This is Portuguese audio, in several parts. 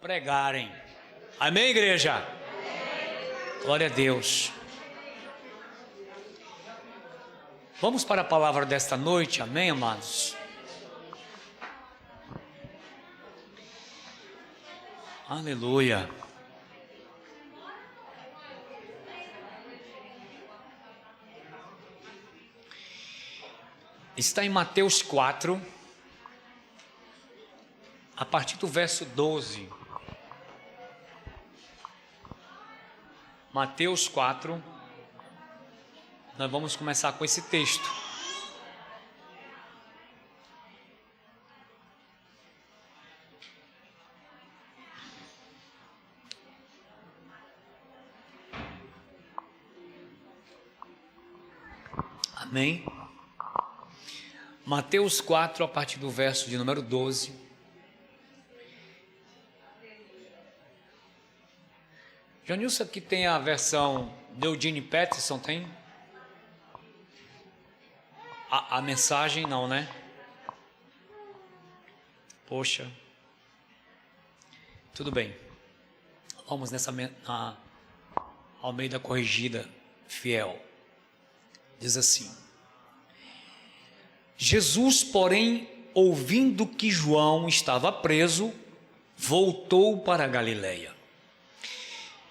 Pregarem. Amém, igreja? Amém. Glória a Deus. Vamos para a palavra desta noite, amém, amados? Aleluia. Está em Mateus 4, a partir do verso 12. Mateus 4, nós vamos começar com esse texto. Amém? Mateus 4, a partir do verso de número 12. Janilson, aqui tem a versão de Eugene Peterson, tem? A mensagem não, né? Poxa. Tudo bem. Vamos nessa Almeida Corrigida Fiel. Diz assim: Jesus, porém, ouvindo que João estava preso, voltou para a Galileia.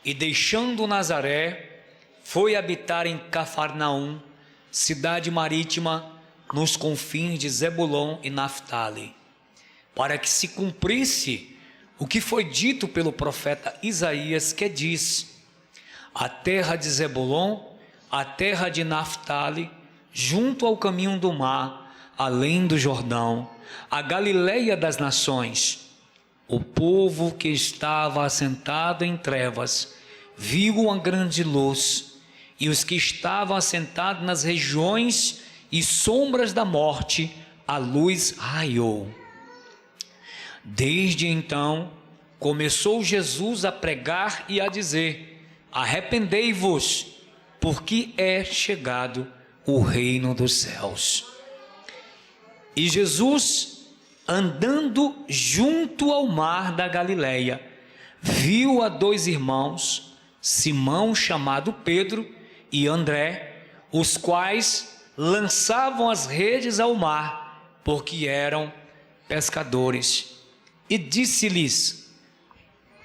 E deixando Nazaré, foi habitar em Cafarnaum, cidade marítima, nos confins de Zebulon e Naftali, para que se cumprisse o que foi dito pelo profeta Isaías, que diz: a terra de Zebulon, a terra de Naftali, junto ao caminho do mar, além do Jordão, a Galileia das nações. O povo que estava assentado em trevas viu uma grande luz, e os que estavam assentados nas regiões e sombras da morte, a luz raiou. Desde então, começou Jesus a pregar e a dizer: arrependei-vos, porque é chegado o reino dos céus. E Jesus, andando junto ao mar da Galileia, viu a dois irmãos, Simão, chamado Pedro, e André, os quais lançavam as redes ao mar, porque eram pescadores. E disse-lhes: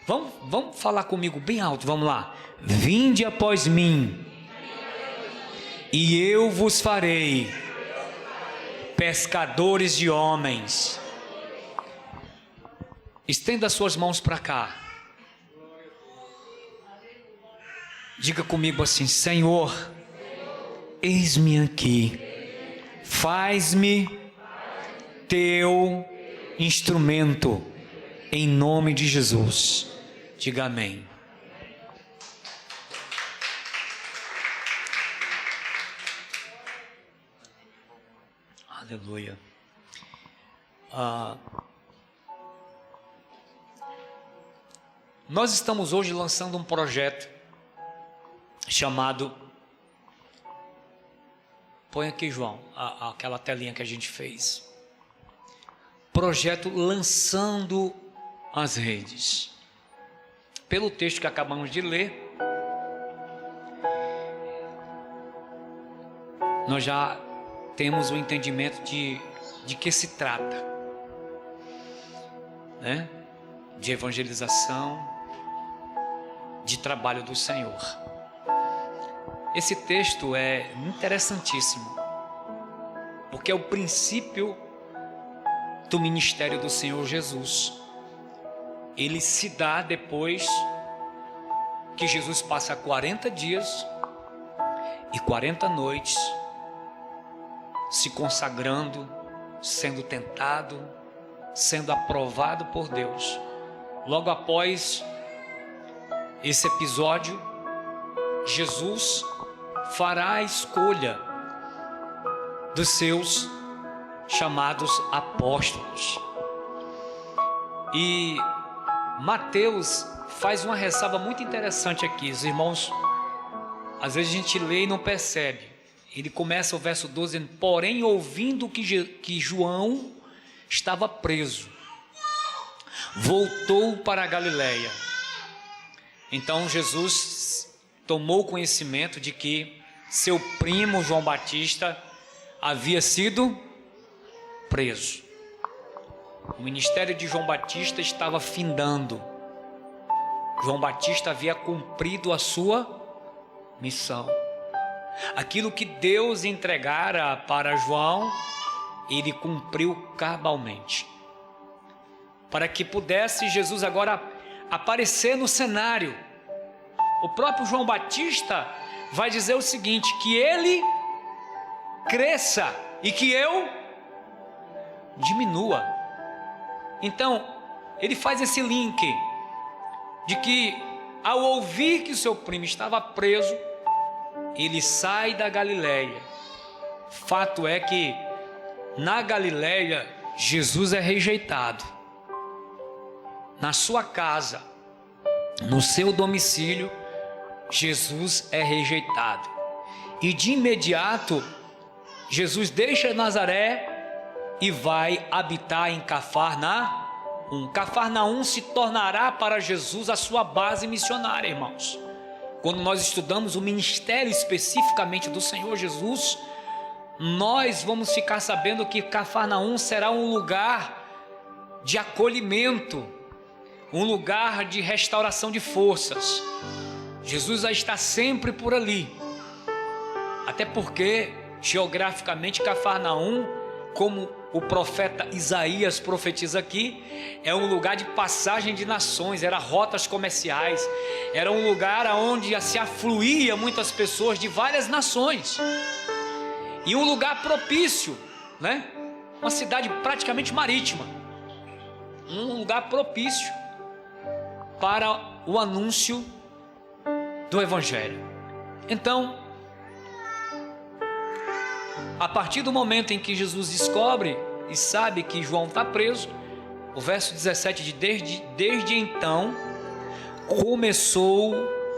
vamos falar comigo bem alto, vamos lá. Vinde após mim, e eu vos farei pescadores de homens. Estenda as suas mãos para cá. Diga comigo assim: Senhor, eis-me aqui, faz-me teu instrumento, em nome de Jesus. Diga amém. Aleluia. Nós estamos hoje lançando um projeto chamado, põe aqui, João, aquela telinha que a gente fez. Projeto Lançando as Redes. Pelo texto que acabamos de ler, nós já temos o entendimento de que se trata, né? De evangelização, de trabalho do Senhor. Esse texto é interessantíssimo, porque é o princípio do ministério do Senhor Jesus. Ele se dá depois que Jesus passa 40 dias e 40 noites se consagrando, sendo tentado, sendo aprovado por Deus. Logo após esse episódio, Jesus fará a escolha dos seus chamados apóstolos. E Mateus faz uma ressalva muito interessante aqui. Os irmãos, às vezes a gente lê e não percebe. Ele começa o verso 12, dizendo: porém, ouvindo que João estava preso, voltou para a Galileia. Então Jesus tomou conhecimento de que seu primo João Batista havia sido preso. O ministério de João Batista estava findando. João Batista havia cumprido a sua missão. Aquilo que Deus entregara para João, ele cumpriu cabalmente. Para que pudesse Jesus agora aparecer no cenário, o próprio João Batista vai dizer o seguinte: que ele cresça e que eu diminua. Então, ele faz esse link de que, ao ouvir que o seu primo estava preso, ele sai da Galileia. Fato é que na Galileia Jesus é rejeitado. Na sua casa, no seu domicílio, Jesus é rejeitado. E de imediato Jesus deixa Nazaré e vai habitar em Cafarnaum. Cafarnaum se tornará para Jesus a sua base missionária, irmãos. Quando nós estudamos o ministério especificamente do Senhor Jesus, nós vamos ficar sabendo que Cafarnaum será um lugar de acolhimento, um lugar de restauração de forças. Jesus já está sempre por ali, até porque geograficamente Cafarnaum, como o profeta Isaías profetiza aqui, é um lugar de passagem de nações, era rotas comerciais, era um lugar onde se afluía muitas pessoas de várias nações, e um lugar propício, né? Uma cidade praticamente marítima, um lugar propício para o anúncio do Evangelho. Então, a partir do momento em que Jesus descobre e sabe que João está preso, o verso 17 de desde então começou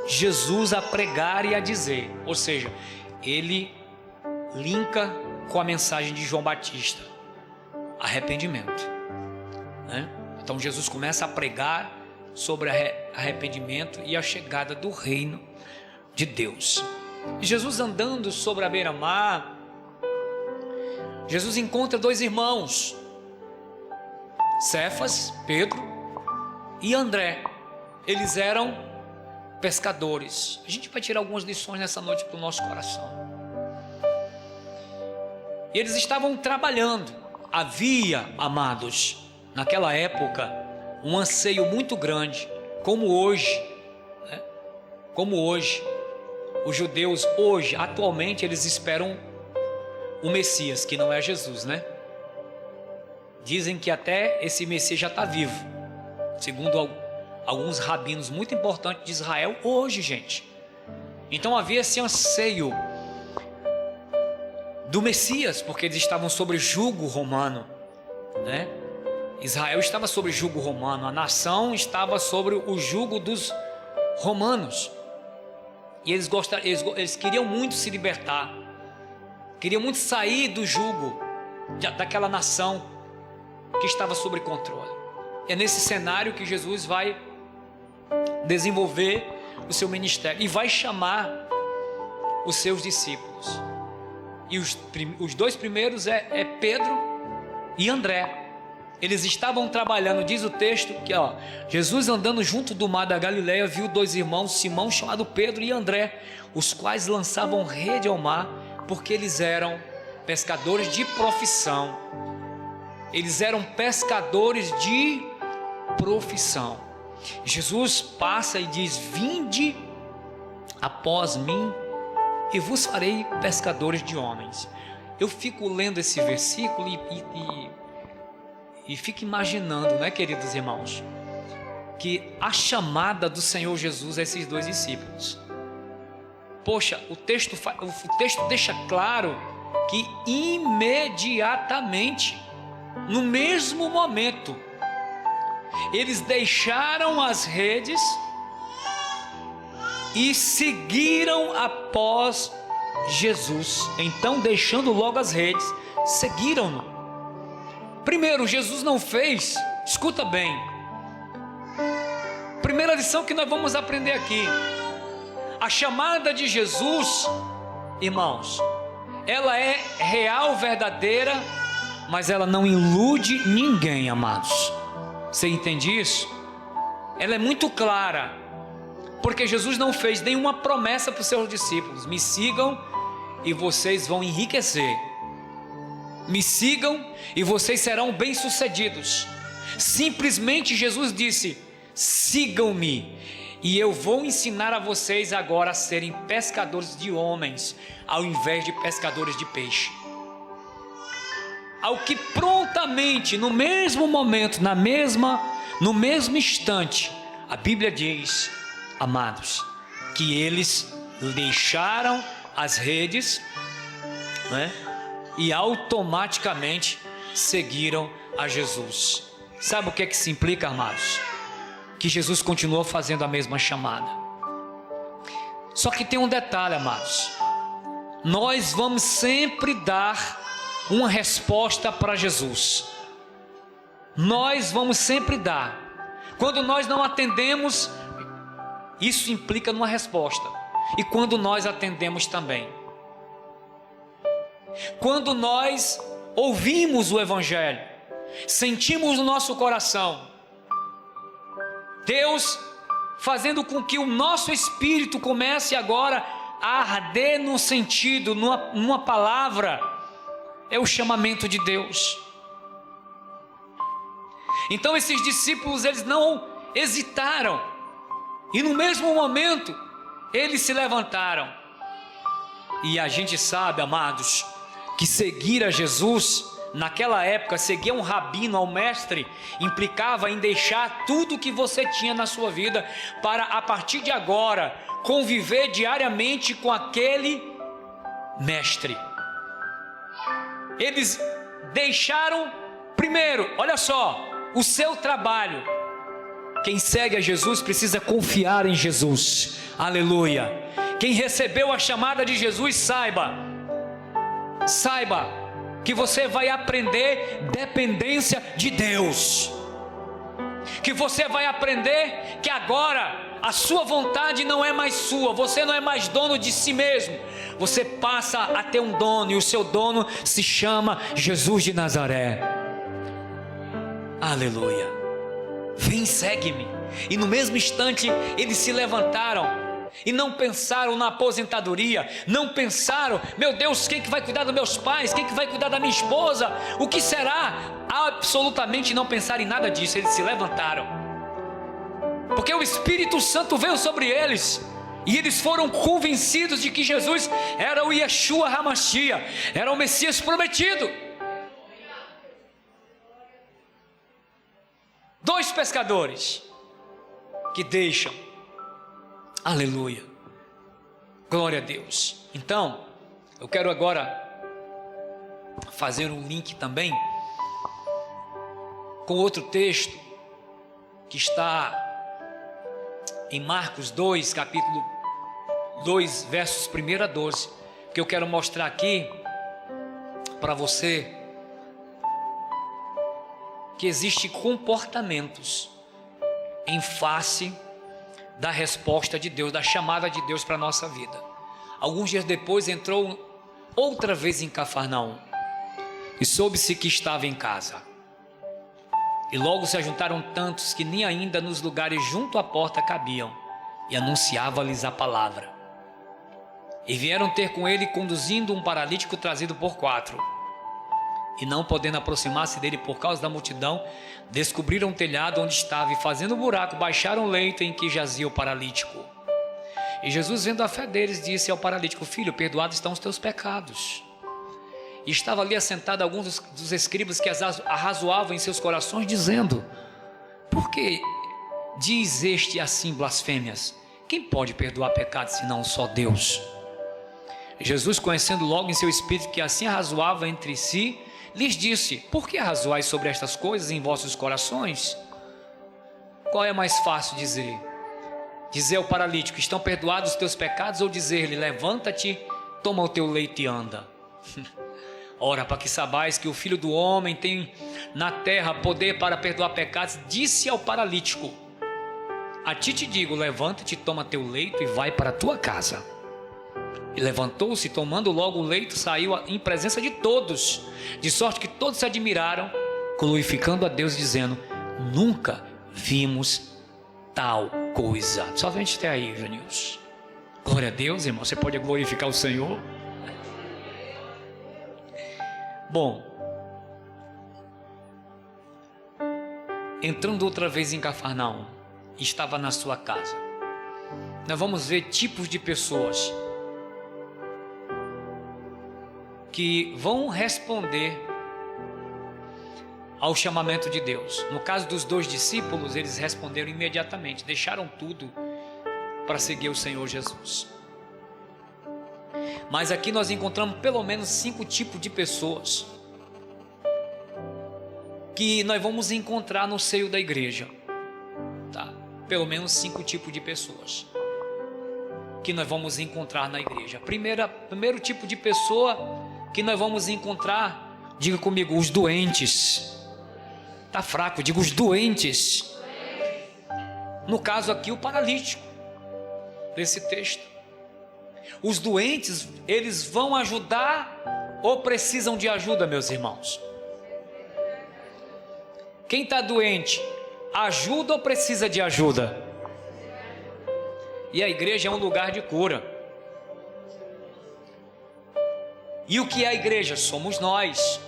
Jesus a pregar e a dizer, ou seja, ele linka com a mensagem de João Batista, arrependimento, né? Então Jesus começa a pregar sobre arrependimento e a chegada do reino de Deus. E Jesus andando sobre a beira-mar, Jesus encontra dois irmãos, Cefas, Pedro e André. Eles eram pescadores. A gente vai tirar algumas lições nessa noite para o nosso coração. E eles estavam trabalhando. Havia, amados, naquela época, um anseio muito grande, como hoje, né? Como hoje, os judeus hoje, atualmente, eles esperam o Messias, que não é Jesus, né? Dizem que até esse Messias já está vivo, segundo alguns rabinos muito importantes de Israel hoje, gente. Então havia esse anseio do Messias, porque eles estavam sob jugo romano, né? Israel estava sob jugo romano, a nação estava sobre o jugo dos romanos, e eles queriam muito se libertar, queriam muito sair do jugo daquela nação que estava sob controle. É nesse cenário que Jesus vai desenvolver o seu ministério e vai chamar os seus discípulos. E os dois primeiros é Pedro e André. Eles estavam trabalhando, diz o texto que Jesus andando junto do mar da Galileia viu dois irmãos, Simão chamado Pedro e André, os quais lançavam rede ao mar, porque eles eram pescadores de profissão. Eles eram pescadores de profissão. Jesus passa e diz: vinde após mim e vos farei pescadores de homens. Eu fico lendo esse versículo e fico imaginando, né, queridos irmãos, que a chamada do Senhor Jesus a esses dois discípulos. Poxa, o texto deixa claro que imediatamente, no mesmo momento, eles deixaram as redes e seguiram após Jesus. Então, deixando logo as redes, seguiram-no. Primeiro, Jesus não fez, escuta bem, Primeira lição que nós vamos aprender aqui: a chamada de Jesus, irmãos, ela é real, verdadeira, mas ela não ilude ninguém, amados. Você entende isso? Ela é muito clara, porque Jesus não fez nenhuma promessa para os seus discípulos: me sigam e vocês vão enriquecer, me sigam e vocês serão bem-sucedidos. Simplesmente Jesus disse: sigam-me e eu vou ensinar a vocês agora a serem pescadores de homens, ao invés de pescadores de peixe. Ao que prontamente, no mesmo momento, no mesmo instante, a Bíblia diz, amados, que eles deixaram as redes, né, e automaticamente seguiram a Jesus. Sabe o que é que se implica, amados? Que Jesus continuou fazendo a mesma chamada. Só que tem um detalhe, amados: nós vamos sempre dar uma resposta para Jesus. Nós vamos sempre dar. Quando nós não atendemos, isso implica numa resposta. E quando nós atendemos também. Quando nós ouvimos o Evangelho, sentimos no nosso coração Deus fazendo com que o nosso espírito comece agora a arder num sentido, numa palavra, é o chamamento de Deus. Então esses discípulos, eles não hesitaram, e no mesmo momento eles se levantaram. E a gente sabe, amados, que seguir a Jesus naquela época, seguir um rabino, ao mestre, implicava em deixar tudo que você tinha na sua vida para, a partir de agora, conviver diariamente com aquele mestre. Eles deixaram, primeiro, olha só, o seu trabalho. Quem segue a Jesus precisa confiar em Jesus, aleluia. Quem recebeu a chamada de Jesus, saiba que você vai aprender dependência de Deus, que você vai aprender que agora a sua vontade não é mais sua, você não é mais dono de si mesmo, você passa a ter um dono, e o seu dono se chama Jesus de Nazaré, aleluia. Vem, segue-me. E no mesmo instante eles se levantaram e não pensaram na aposentadoria, não pensaram, meu Deus, quem que vai cuidar dos meus pais, quem que vai cuidar da minha esposa, o que será? Absolutamente não pensaram em nada disso. Eles se levantaram, porque o Espírito Santo veio sobre eles, e eles foram convencidos de que Jesus era o Yeshua HaMashiach, era o Messias prometido. 2 pescadores que deixam, aleluia, glória a Deus. Então, eu quero agora fazer um link também com outro texto que está em Marcos 2, capítulo 2, versos 1 a 12, que eu quero mostrar aqui para você que existem comportamentos em face da resposta de Deus, da chamada de Deus para a nossa vida. Alguns dias depois entrou outra vez em Cafarnaum, e soube-se que estava em casa. E logo se ajuntaram tantos que nem ainda nos lugares junto à porta cabiam, e anunciava-lhes a palavra. E vieram ter com ele, conduzindo um paralítico trazido por 4. E não podendo aproximar-se dele por causa da multidão, descobriram o telhado onde estava, e fazendo um buraco, baixaram o leito em que jazia o paralítico. E Jesus, vendo a fé deles, disse ao paralítico: filho, perdoados estão os teus pecados. E estava ali assentado alguns dos escribas que arrazoavam em seus corações, dizendo: por que diz este assim blasfêmias? Quem pode perdoar pecados senão só Deus? Jesus, conhecendo logo em seu espírito que assim arrazoava entre si, lhes disse: por que arrazoais sobre estas coisas em vossos corações? Qual é mais fácil dizer? Dizer ao paralítico: estão perdoados os teus pecados, ou dizer-lhe: levanta-te, toma o teu leito e anda? Ora, para que sabais que o Filho do Homem tem na terra poder para perdoar pecados, disse ao paralítico: a ti te digo, levanta-te, toma teu leito e vai para a tua casa. E levantou-se, tomando logo o leito, saiu em presença de todos, de sorte que todos se admiraram, glorificando a Deus, dizendo: nunca vimos tal coisa. Somente até aí, Janilson. Glória a Deus, irmão. Você pode glorificar o Senhor? Bom, entrando outra vez em Cafarnaum, estava na sua casa. Nós vamos ver tipos de pessoas que vão responder ao chamamento de Deus. No caso dos 2 discípulos, eles responderam imediatamente, deixaram tudo para seguir o Senhor Jesus. Mas aqui nós encontramos pelo menos 5 tipos de pessoas que nós vamos encontrar no seio da igreja, tá? Pelo menos 5 tipos de pessoas que nós vamos encontrar na igreja. Primeiro tipo de pessoa que nós vamos encontrar, diga comigo, os doentes. Tá fraco, diga os doentes. No caso aqui, o paralítico desse texto. Os doentes, eles vão ajudar ou precisam de ajuda, meus irmãos? Quem está doente, ajuda ou precisa de ajuda? E a igreja é um lugar de cura. E o que é a igreja? Somos nós.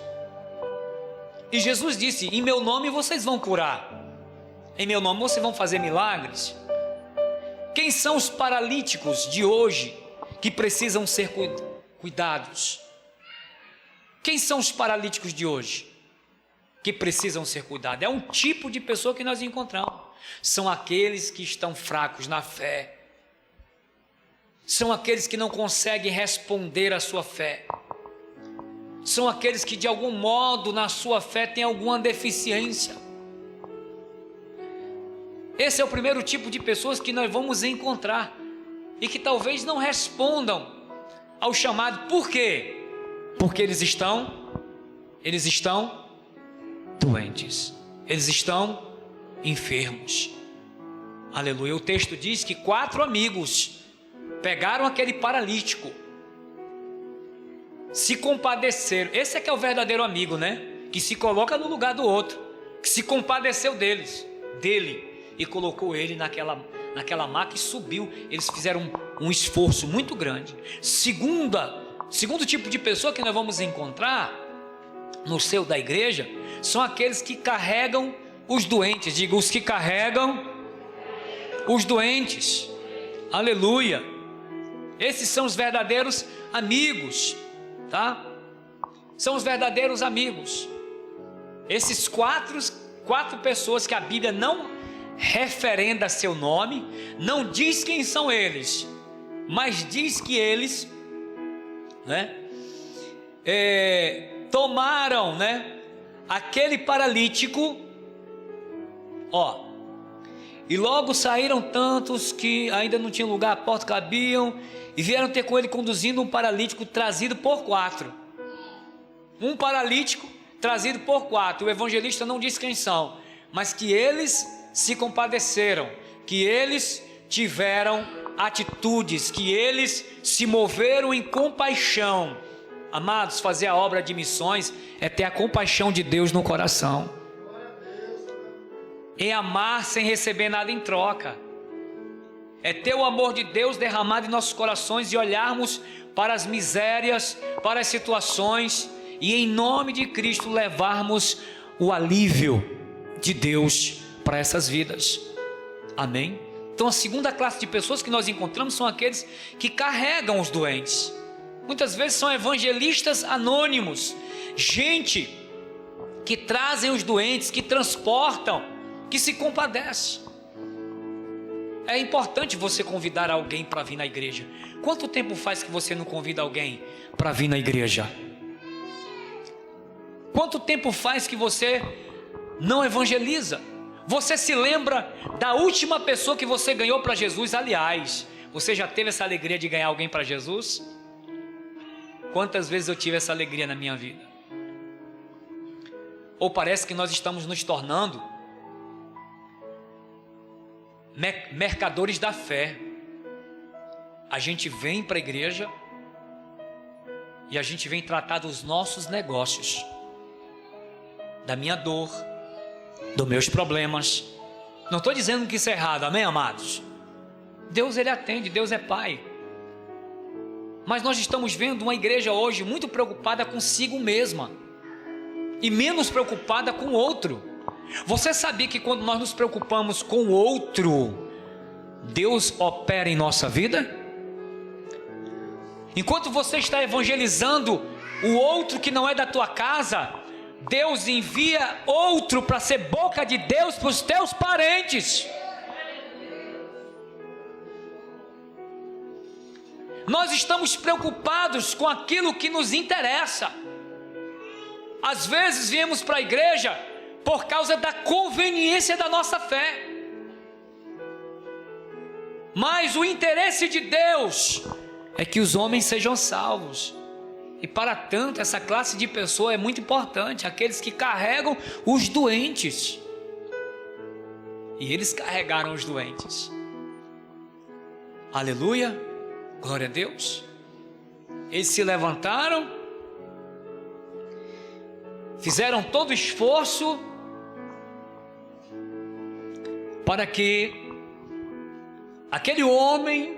E Jesus disse: em meu nome vocês vão curar, em meu nome vocês vão fazer milagres. Quem são os paralíticos de hoje que precisam ser cuidados? Quem são os paralíticos de hoje que precisam ser cuidados? É um tipo de pessoa que nós encontramos. São aqueles que estão fracos na fé. São aqueles que não conseguem responder à sua fé. São aqueles que de algum modo na sua fé têm alguma deficiência. Esse é o primeiro tipo de pessoas que nós vamos encontrar e que talvez não respondam ao chamado. Por quê? Porque eles estão doentes. Eles estão enfermos. Aleluia. O texto diz que 4 amigos pegaram aquele paralítico, se compadeceram. Esse é que é o verdadeiro amigo, né? Que se coloca no lugar do outro, que se compadeceu dele e colocou ele naquela maca e subiu. Eles fizeram um esforço muito grande. Segundo tipo de pessoa que nós vamos encontrar no seio da igreja são aqueles que carregam os doentes. Diga, os que carregam os doentes. Aleluia. Esses são os verdadeiros amigos, tá? São os verdadeiros amigos. Esses quatro pessoas que a Bíblia não referenda seu nome, não diz quem são eles, mas diz que eles, né, tomaram, né, aquele paralítico, e logo saíram tantos que ainda não tinham lugar, a porta cabiam, e vieram ter com ele conduzindo um paralítico trazido por 4. Um paralítico trazido por 4. O evangelista não diz quem são, mas que eles se compadeceram, que eles tiveram atitudes, que eles se moveram em compaixão. Amados, fazer a obra de missões é ter a compaixão de Deus no coração, é amar sem receber nada em troca, é ter o amor de Deus derramado em nossos corações e olharmos para as misérias, para as situações e em nome de Cristo levarmos o alívio de Deus para essas vidas. Amém? Então a segunda classe de pessoas que nós encontramos são aqueles que carregam os doentes. Muitas vezes são evangelistas anônimos, gente que trazem os doentes, que transportam, que se compadece. É importante você convidar alguém para vir na igreja. Quanto tempo faz que você não convida alguém para vir na igreja? Quanto tempo faz que você não evangeliza? Você se lembra da última pessoa que você ganhou para Jesus? Aliás, você já teve essa alegria de ganhar alguém para Jesus? Quantas vezes eu tive essa alegria na minha vida? Ou parece que nós estamos nos tornando mercadores da fé. A gente vem para a igreja e a gente vem tratar dos nossos negócios, da minha dor, dos meus problemas. Não estou dizendo que isso é errado, amém, amados? Deus, Ele atende, Deus é Pai. Mas nós estamos vendo uma igreja hoje muito preocupada consigo mesma e menos preocupada com o outro. Você sabia que quando nós nos preocupamos com o outro, Deus opera em nossa vida? Enquanto você está evangelizando o outro que não é da tua casa, Deus envia outro para ser boca de Deus para os teus parentes. Nós estamos preocupados com aquilo que nos interessa. Às vezes viemos para a igreja por causa da conveniência da nossa fé. Mas o interesse de Deus é que os homens sejam salvos. E para tanto, essa classe de pessoa é muito importante, aqueles que carregam os doentes. E eles carregaram os doentes. Aleluia, glória a Deus. Eles se levantaram, fizeram todo o esforço para que aquele homem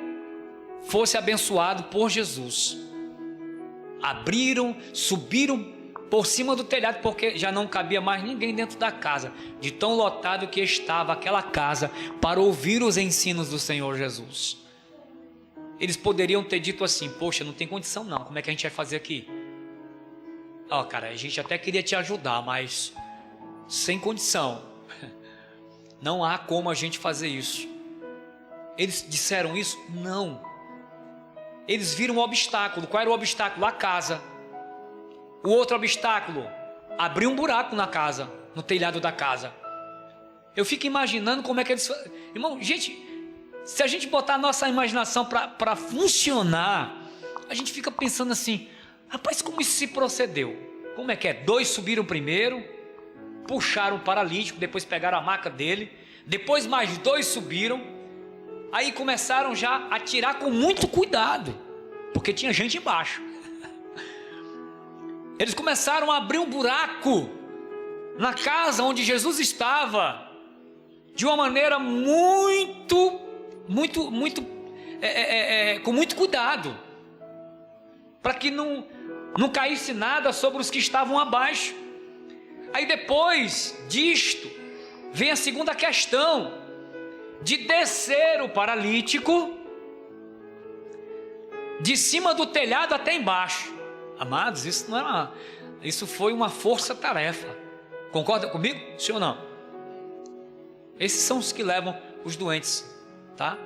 fosse abençoado por Jesus. Abriram, subiram por cima do telhado, porque já não cabia mais ninguém dentro da casa, de tão lotado que estava aquela casa, para ouvir os ensinos do Senhor Jesus. Eles poderiam ter dito assim: poxa, não tem condição não, como é que a gente vai fazer aqui? Ó, cara, a gente até queria te ajudar, mas sem condição, não há como a gente fazer isso. Eles disseram isso? Não. Eles viram um obstáculo. Qual era o obstáculo? A casa. O outro obstáculo, abrir um buraco na casa, no telhado da casa. Eu fico imaginando como é que eles... Irmão, gente, se a gente botar a nossa imaginação para funcionar, a gente fica pensando assim: rapaz, como isso se procedeu? Como é que é? 2 subiram primeiro, puxaram o paralítico, depois pegaram a maca dele, depois mais 2 subiram. Aí começaram já a tirar com muito cuidado, porque tinha gente embaixo. Eles começaram a abrir um buraco na casa onde Jesus estava, de uma maneira com muito cuidado, para que não caísse nada sobre os que estavam abaixo. Aí depois disto, vem a segunda questão, de descer o paralítico de cima do telhado até embaixo. Amados, isso foi uma força-tarefa. Concorda comigo? Sim ou não? Esses são os que levam os doentes, tá?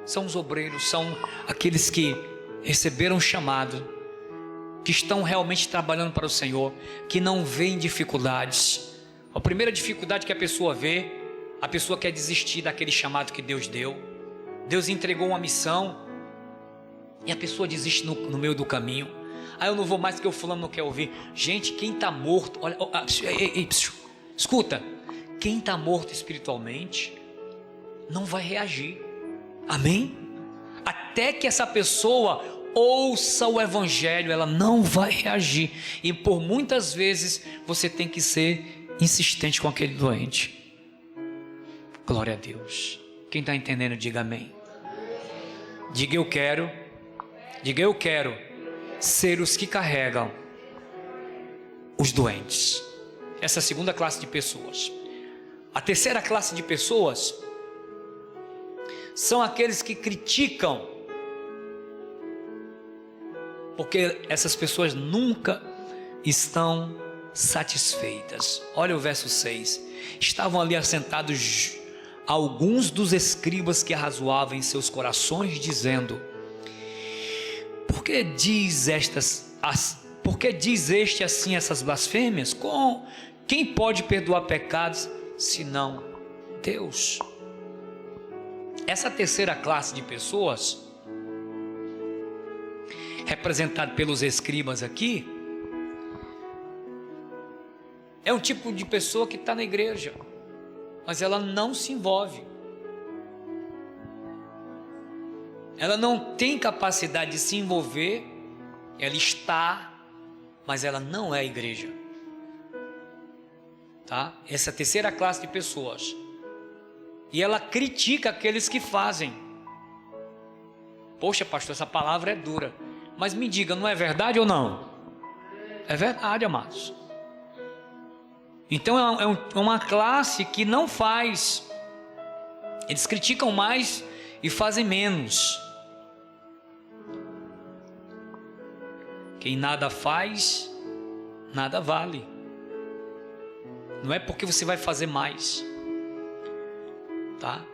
São os obreiros, são aqueles que receberam o chamado, que estão realmente trabalhando para o Senhor, que não veem dificuldades. A primeira dificuldade que a pessoa vê, a pessoa quer desistir daquele chamado que Deus deu. Deus entregou uma missão e a pessoa desiste no meio do caminho. Ah, eu não vou mais porque o fulano não quer ouvir. Gente, quem está morto, olha, escuta, quem está morto espiritualmente não vai reagir. Amém? Até que essa pessoa ouça o evangelho, ela não vai reagir. E por muitas vezes você tem que ser insistente com aquele doente. Glória a Deus. Quem está entendendo, diga amém. Diga eu quero ser os que carregam os doentes. Essa é a segunda classe de pessoas. A terceira classe de pessoas são aqueles que criticam, porque essas pessoas nunca estão satisfeitas. Olha o verso 6. Estavam ali assentados alguns dos escribas que arrazoavam em seus corações, dizendo: por que diz este assim essas blasfêmias? Quem pode perdoar pecados senão Deus? Essa terceira classe de pessoas, representada pelos escribas aqui, é um tipo de pessoa que está na igreja, mas ela não se envolve, ela não tem capacidade de se envolver, ela está, mas ela não é igreja. Tá? Essa é a terceira classe de pessoas. E ela critica aqueles que fazem. Poxa, pastor, essa palavra é dura. Mas me diga, não é verdade ou não? É verdade, amados. Então é uma classe que não faz. Eles criticam mais e fazem menos. Quem nada faz, nada vale. Não é porque você vai fazer mais, tá?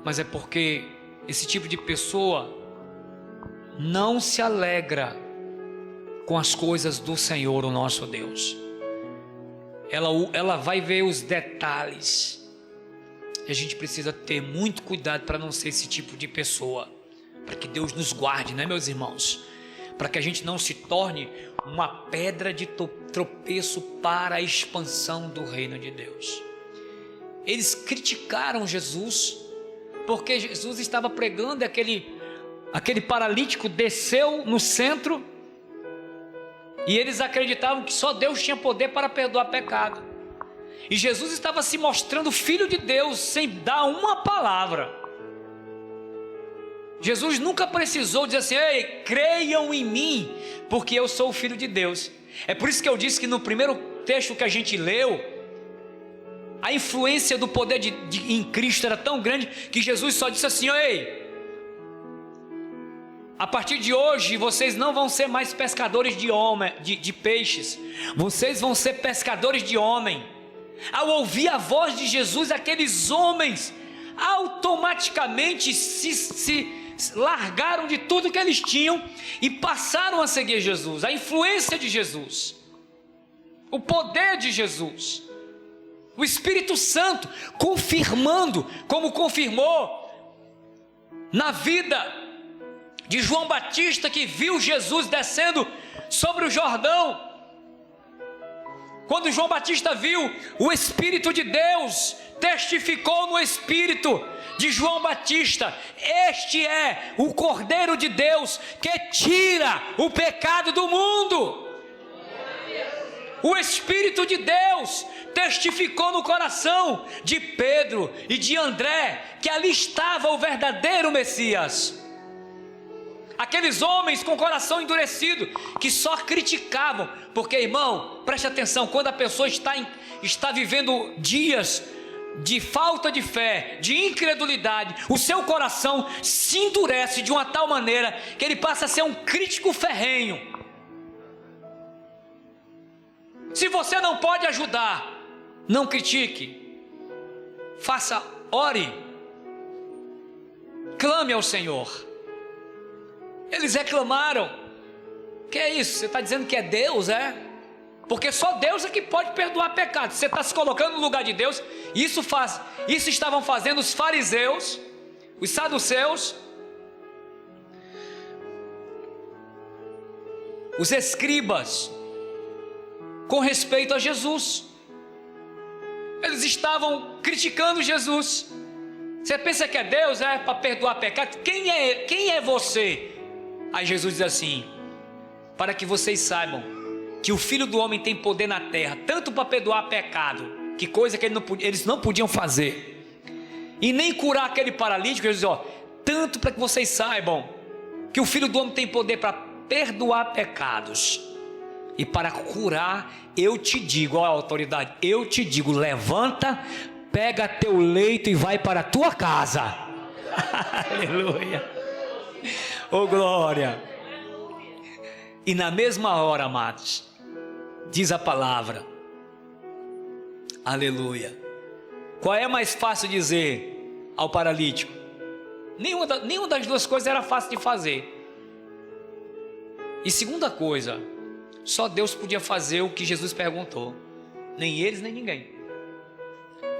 Mas é porque esse tipo de pessoa não se alegra com as coisas do Senhor, o nosso Deus. Ela vai ver os detalhes. E a gente precisa ter muito cuidado para não ser esse tipo de pessoa. Para que Deus nos guarde, né, meus irmãos? Para que a gente não se torne uma pedra de tropeço para a expansão do reino de Deus. Eles criticaram Jesus, porque Jesus estava pregando, aquele paralítico desceu no centro, e eles acreditavam que só Deus tinha poder para perdoar pecado. E Jesus estava se mostrando filho de Deus, sem dar uma palavra. Jesus nunca precisou dizer assim: ei, creiam em mim, porque eu sou o filho de Deus. É por isso que eu disse que no primeiro texto que a gente leu, a influência do poder em Cristo era tão grande, que Jesus só disse assim: ei, a partir de hoje vocês não vão ser mais pescadores de peixes, vocês vão ser pescadores de homem. Ao ouvir a voz de Jesus, aqueles homens automaticamente se largaram de tudo que eles tinham e passaram a seguir Jesus. A influência de Jesus, o poder de Jesus, o Espírito Santo confirmando, como confirmou na vida de João Batista, que viu Jesus descendo sobre o Jordão. Quando João Batista viu, o Espírito de Deus testificou no Espírito de João Batista: este é o Cordeiro de Deus que tira o pecado do mundo. O Espírito de Deus testificou no coração de Pedro e de André que ali estava o verdadeiro Messias. Aqueles homens com o coração endurecido, que só criticavam, porque, irmão, preste atenção, quando a pessoa está vivendo dias de falta de fé, de incredulidade, o seu coração se endurece de uma tal maneira que ele passa a ser um crítico ferrenho. Se você não pode ajudar, não critique, ore, clame ao Senhor. Eles reclamaram: que é isso? Você está dizendo que é Deus, é? Porque só Deus é que pode perdoar pecados. Você está se colocando no lugar de Deus. Isso estavam fazendo os fariseus, os saduceus, os escribas, com respeito a Jesus. Eles estavam criticando Jesus. Você pensa que é Deus, é, para perdoar pecados? Quem é você? Aí Jesus diz assim: para que vocês saibam que o Filho do Homem tem poder na terra, tanto para perdoar pecado, que coisa que eles não podiam fazer, e nem curar aquele paralítico. Jesus diz: tanto para que vocês saibam que o Filho do Homem tem poder para perdoar pecados e para curar, eu te digo, a autoridade, eu te digo, levanta, pega teu leito e vai para a tua casa. Aleluia. Oh, glória. E na mesma hora, amados, diz a palavra, aleluia. Qual é mais fácil dizer ao paralítico? Nenhuma das duas coisas era fácil de fazer. E segunda coisa, só Deus podia fazer o que Jesus perguntou. Nem eles, nem ninguém.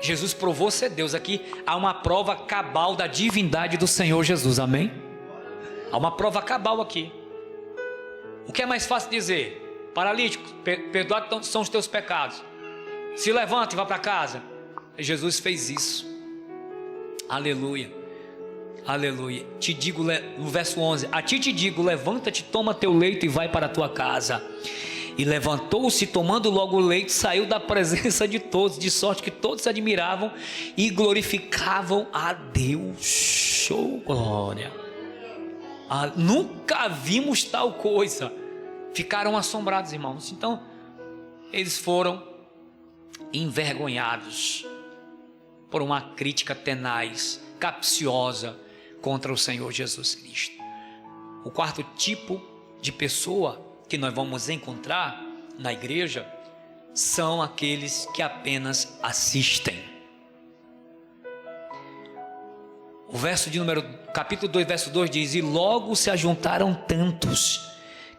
Jesus provou ser Deus. Aqui há uma prova cabal da divindade do Senhor Jesus, amém? Há uma prova cabal aqui. O que é mais fácil dizer? Paralítico, perdoados são os teus pecados, se levanta e vá para casa. Jesus fez isso, aleluia. Aleluia. Te digo, no verso 11: a ti te digo, levanta-te, toma teu leito e vai para a tua casa. E levantou-se, tomando logo o leito, saiu da presença de todos, de sorte que todos se admiravam e glorificavam a Deus. Oh, glória! Nunca vimos tal coisa. Ficaram assombrados, irmãos. Então, eles foram envergonhados por uma crítica tenaz, capciosa contra o Senhor Jesus Cristo. O quarto tipo de pessoa que nós vamos encontrar na igreja são aqueles que apenas assistem. O capítulo 2, verso 2 diz: e logo se ajuntaram tantos,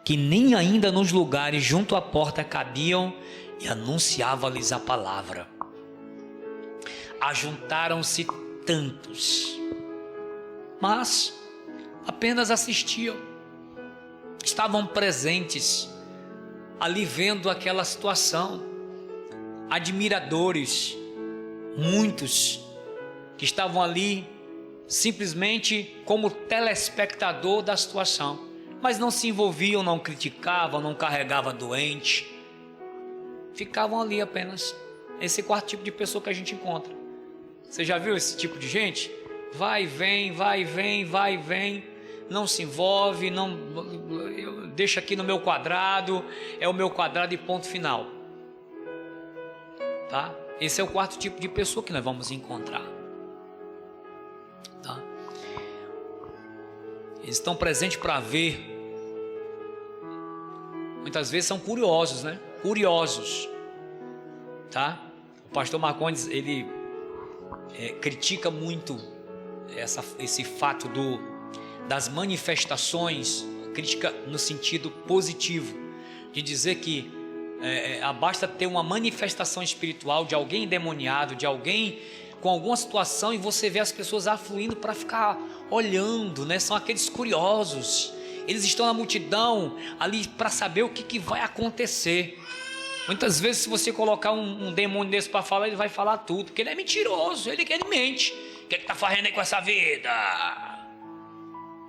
que nem ainda nos lugares junto à porta cabiam, e anunciava-lhes a palavra. Ajuntaram-se tantos, mas apenas assistiam, estavam presentes, ali vendo aquela situação, admiradores, muitos que estavam ali simplesmente como telespectador da situação, mas não se envolviam, não criticavam, não carregavam doente, ficavam ali apenas. Esse é o quarto tipo de pessoa que a gente encontra. Você já viu esse tipo de gente? Vai, vem, não se envolve, não, deixa aqui no meu quadrado, é o meu quadrado e ponto final. Tá? Esse é o quarto tipo de pessoa que nós vamos encontrar. Tá? Eles estão presentes para ver. Muitas vezes são curiosos, né? Curiosos. Tá? O pastor Marcondes, ele critica muito esse fato das manifestações, crítica no sentido positivo, de dizer que basta ter uma manifestação espiritual de alguém endemoniado, de alguém com alguma situação, e você vê as pessoas afluindo para ficar olhando, né? São aqueles curiosos, eles estão na multidão ali para saber o que vai acontecer. Muitas vezes, se você colocar um demônio desse para falar, ele vai falar tudo, porque ele é mentiroso, ele mente. O que está fazendo aí com essa vida?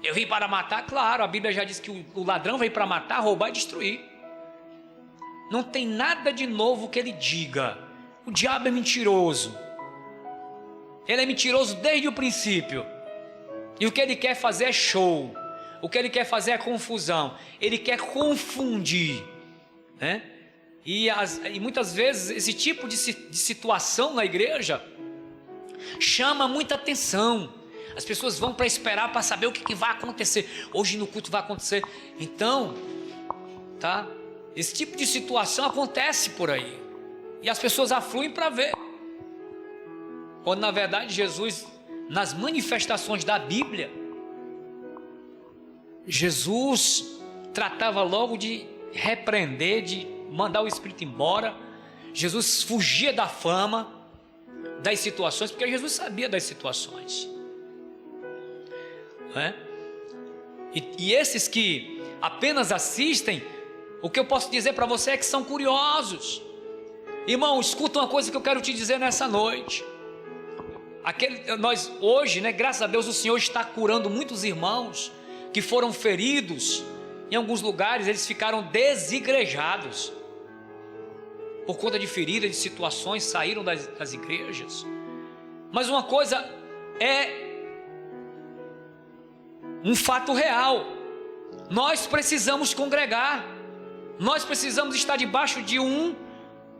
Eu vim para matar, claro, a Bíblia já diz que o ladrão veio para matar, roubar e destruir. Não tem nada de novo que ele diga. O diabo é mentiroso. Ele é mentiroso desde o princípio. E o que ele quer fazer é show. O que ele quer fazer é confusão. Ele quer confundir, né? E muitas vezes esse tipo de situação na igreja chama muita atenção. As pessoas vão para esperar, para saber o que vai acontecer. Hoje no culto vai acontecer. Então, tá? Esse tipo de situação acontece por aí. E as pessoas afluem para ver. Quando na verdade Jesus, nas manifestações da Bíblia, Jesus tratava logo de repreender, de mandar o espírito embora. Jesus fugia da fama, das situações, porque Jesus sabia das situações. E esses que apenas assistem, o que eu posso dizer para você é que são curiosos. Irmão, escuta uma coisa que eu quero te dizer nessa noite. Nós hoje, né, graças a Deus, o Senhor está curando muitos irmãos que foram feridos. Em alguns lugares eles ficaram desigrejados por conta de feridas, de situações, saíram das igrejas. Mas uma coisa é um fato real: nós precisamos congregar, nós precisamos estar debaixo de um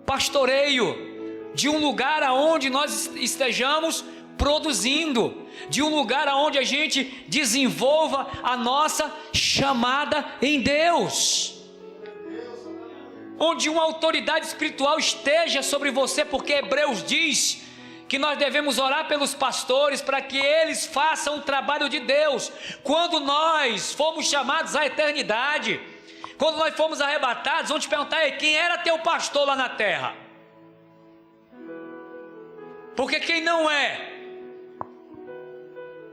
pastoreio, de um lugar aonde nós estejamos produzindo, de um lugar aonde a gente desenvolva a nossa chamada em Deus, onde uma autoridade espiritual esteja sobre você, porque Hebreus diz que nós devemos orar pelos pastores para que eles façam o trabalho de Deus. Quando nós fomos chamados à eternidade, quando nós fomos arrebatados, vão te perguntar: quem era teu pastor lá na terra? Porque quem não é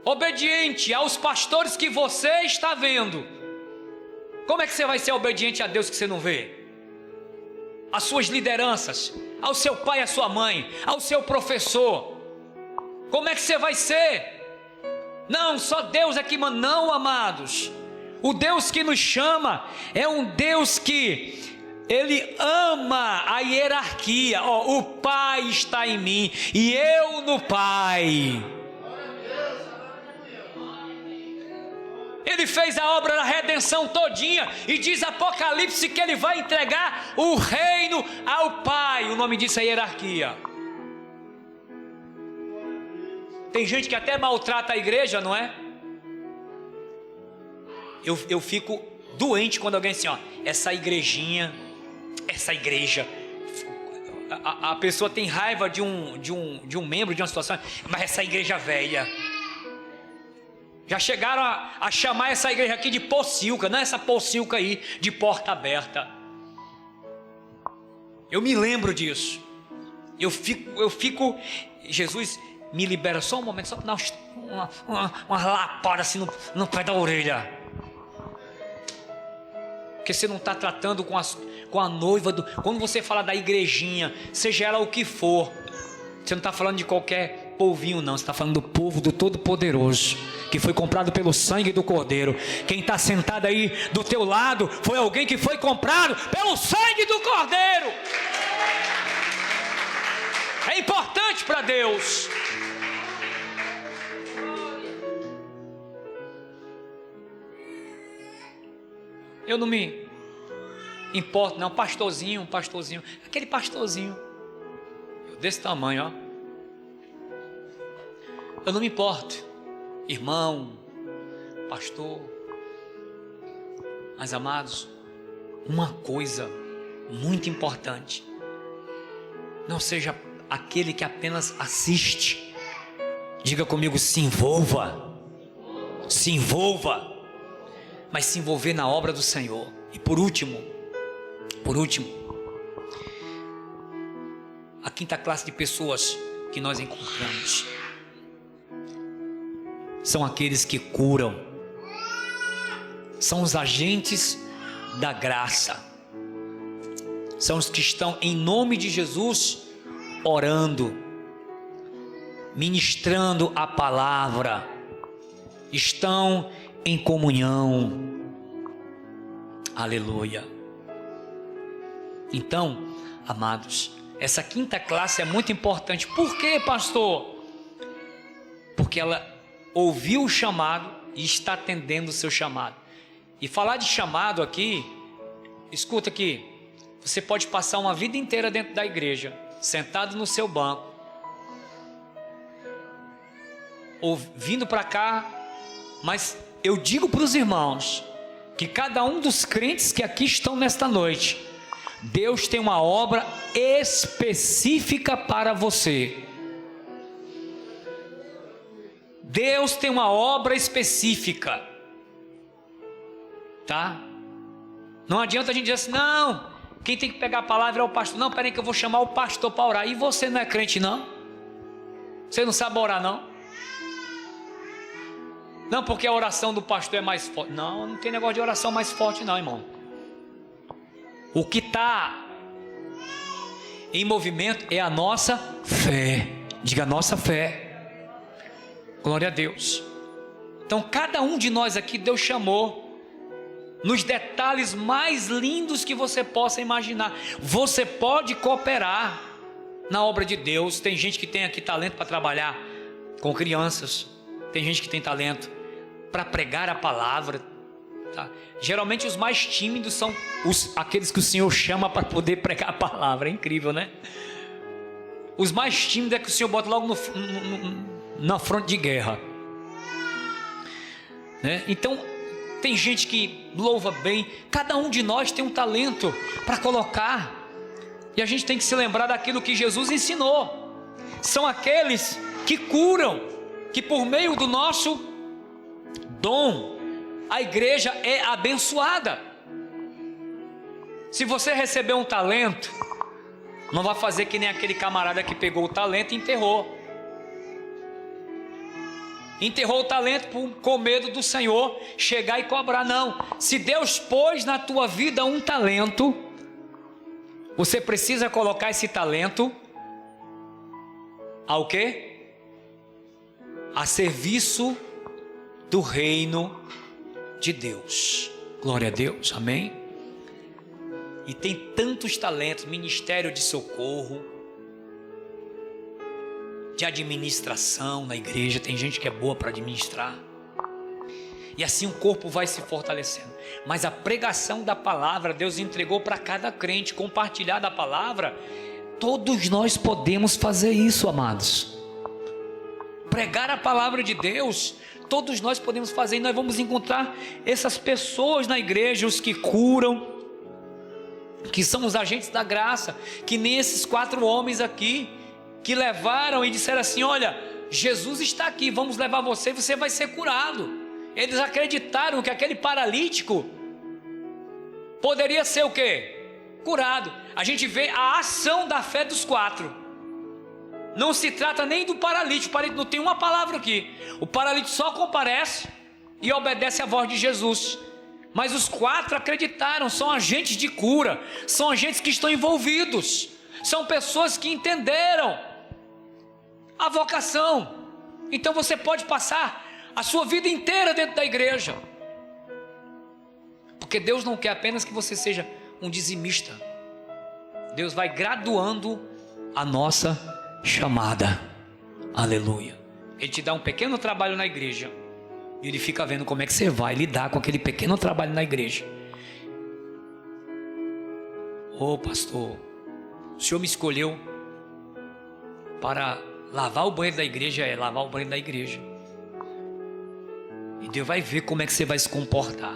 obediente aos pastores que você está vendo, como é que você vai ser obediente a Deus que você não vê? Às suas lideranças, ao seu pai, à sua mãe, ao seu professor, como é que você vai ser? Não, só Deus é que manda. Não, amados. O Deus que nos chama é um Deus que Ele ama a hierarquia. O Pai está em mim e eu no Pai. Ele fez a obra da redenção todinha e diz Apocalipse que Ele vai entregar o reino ao Pai. O nome disso é hierarquia. Tem gente que até maltrata a igreja, não é? Eu fico doente quando alguém assim, essa igreja, a pessoa tem raiva de um membro de uma situação, mas essa igreja velha. Já chegaram a chamar essa igreja aqui de pocilca, não é essa pocilca aí de porta aberta. Eu me lembro disso. Eu fico, Jesus, me libera só um momento, só para dar uma lapada assim no pé da orelha. Porque você não está tratando com a noiva. Quando você fala da igrejinha, seja ela o que for, você não está falando de qualquer povinho, não. Você está falando do povo do Todo-Poderoso, que foi comprado pelo sangue do Cordeiro. Quem está sentado aí do teu lado foi alguém que foi comprado pelo sangue do Cordeiro. É importante para Deus. Eu não me importo, não. Pastorzinho, aquele pastorzinho desse tamanho, eu não me importo, irmão, pastor. Mas amados, uma coisa muito importante: não seja aquele que apenas assiste. Diga comigo, se envolva, mas se envolver na obra do Senhor. E por último, a quinta classe de pessoas que nós encontramos são aqueles que curam, são os agentes da graça, são os que estão em nome de Jesus orando, ministrando a palavra, estão em comunhão. Aleluia. Então, amados, essa quinta classe é muito importante. Por quê, pastor? Porque ela ouviu o chamado e está atendendo o seu chamado. E falar de chamado aqui, escuta aqui, você pode passar uma vida inteira dentro da igreja, sentado no seu banco, ou vindo para cá, mas eu digo para os irmãos que cada um dos crentes que aqui estão nesta noite, Deus tem uma obra específica para você. Deus tem uma obra específica, tá? Não adianta a gente dizer assim, não, quem tem que pegar a palavra é o pastor. Não, peraí que eu vou chamar o pastor para orar. E você não é crente, não? Você não sabe orar, não? Não, porque a oração do pastor é mais forte. Não, não tem negócio de oração mais forte não, irmão. O que está em movimento é a nossa fé. Diga, a nossa fé. Glória a Deus. Então cada um de nós aqui Deus chamou nos detalhes mais lindos que você possa imaginar. Você pode cooperar na obra de Deus. Tem gente que tem aqui talento para trabalhar com crianças. Tem gente que tem talento para pregar a palavra, tá? Geralmente os mais tímidos são aqueles que o Senhor chama para poder pregar a palavra. É incrível, né? Os mais tímidos é que o Senhor bota logo na fronte de guerra, né? Então tem gente que louva bem. Cada um de nós tem um talento para colocar, e a gente tem que se lembrar daquilo que Jesus ensinou. São aqueles que curam, que por meio do nosso dom, a igreja é abençoada. Se você receber um talento, não vai fazer que nem aquele camarada que pegou o talento e enterrou o talento com medo do Senhor chegar e cobrar. Não, se Deus pôs na tua vida um talento, você precisa colocar esse talento ao quê? A serviço do reino de Deus. Glória a Deus, amém? E tem tantos talentos, ministério de socorro, de administração na igreja, tem gente que é boa para administrar, e assim o corpo vai se fortalecendo. Mas a pregação da palavra, Deus entregou para cada crente, compartilhar da palavra. Todos nós podemos fazer isso, amados. Pregar a palavra de Deus, todos nós podemos fazer, e nós vamos encontrar essas pessoas na igreja, os que curam, que são os agentes da graça, que nem esses 4 homens aqui, que levaram e disseram assim: olha, Jesus está aqui, vamos levar você e você vai ser curado. Eles acreditaram que aquele paralítico poderia ser o quê? Curado. A gente vê a ação da fé dos 4. Não se trata nem do paralítico, o paralítico não tem uma palavra aqui. O paralítico só comparece e obedece à voz de Jesus. Mas os 4 acreditaram, são agentes de cura, são agentes que estão envolvidos, são pessoas que entenderam a vocação. Então você pode passar a sua vida inteira dentro da igreja, porque Deus não quer apenas que você seja um dizimista. Deus vai graduando a nossa chamada. Aleluia. Ele te dá um pequeno trabalho na igreja, e Ele fica vendo como é que você vai lidar com aquele pequeno trabalho na igreja. Ô pastor, o senhor me escolheu para lavar o banheiro da igreja. Lavar o banheiro da igreja. E Deus vai ver como é que você vai se comportar.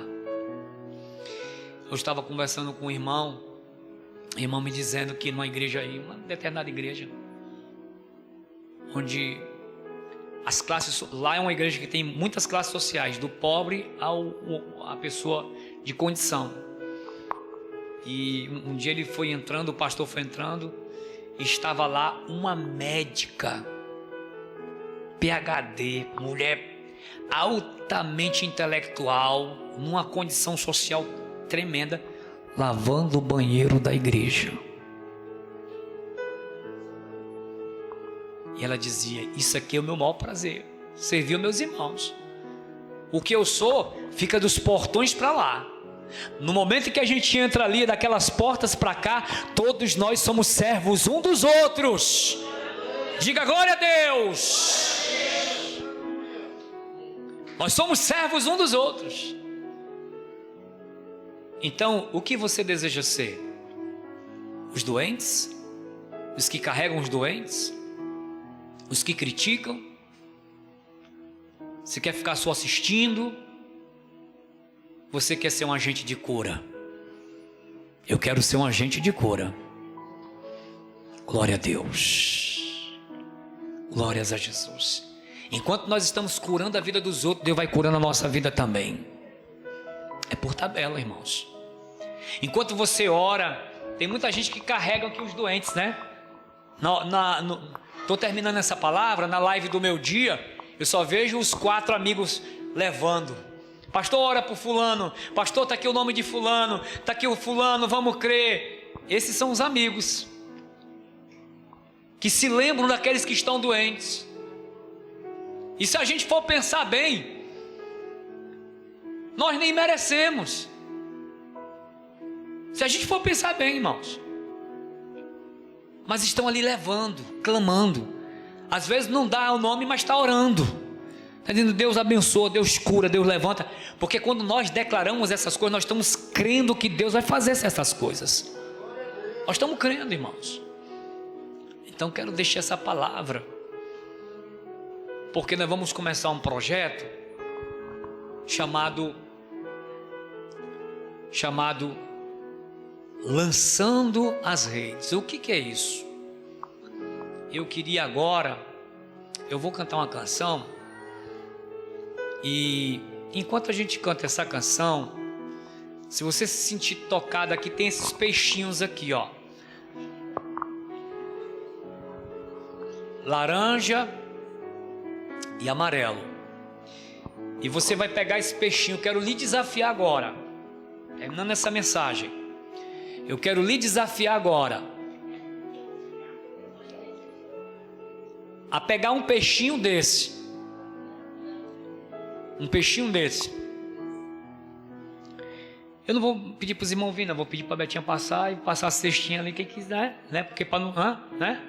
Eu estava conversando com um irmão me dizendo que numa igreja aí, uma determinada igreja, onde as classes, lá é uma igreja que tem muitas classes sociais, do pobre a pessoa de condição. E um dia ele foi entrando, o pastor foi entrando, e estava lá uma médica, PhD, mulher altamente intelectual, numa condição social tremenda, lavando o banheiro da igreja. E ela dizia: isso aqui é o meu maior prazer, servir os meus irmãos. O que eu sou fica dos portões para lá. No momento que a gente entra ali daquelas portas para cá, todos nós somos servos um dos outros. Diga glória a Deus. Nós somos servos um dos outros. Então, o que você deseja ser? Os doentes? Os que carregam os doentes? Os que criticam? Você quer ficar só assistindo? Você quer ser um agente de cura? Eu quero ser um agente de cura. Glória a Deus. Glórias a Jesus. Enquanto nós estamos curando a vida dos outros, Deus vai curando a nossa vida também. É por tabela, irmãos. Enquanto você ora, tem muita gente que carrega aqui os doentes, né? Estou terminando essa palavra, na live do meu dia, eu só vejo os 4 amigos levando. Pastor, ora por fulano. Pastor, está aqui o nome de fulano. Está aqui o fulano, vamos crer. Esses são os amigos que se lembram daqueles que estão doentes. E se a gente for pensar bem, nós nem merecemos. Se a gente for pensar bem, irmãos, mas estão ali levando, clamando. Às vezes não dá o nome, mas está orando, está dizendo: Deus abençoa, Deus cura, Deus levanta. Porque quando nós declaramos essas coisas, nós estamos crendo que Deus vai fazer essas coisas. Nós estamos crendo, irmãos. Então quero deixar essa palavra, porque nós vamos começar um projeto chamado Lançando as Redes. O que é isso? Eu queria agora, eu vou cantar uma canção, e enquanto a gente canta essa canção, se você se sentir tocado aqui, tem esses peixinhos aqui, ó, laranja e amarelo, e você vai pegar esse peixinho. Eu quero lhe desafiar agora, terminando essa mensagem, eu quero lhe desafiar agora a pegar um peixinho desse Um peixinho desse. Eu não vou pedir para os irmãos virem, não. Vou pedir para a Betinha passar e passar a cestinha ali, quem quiser, né? Porque para não... né?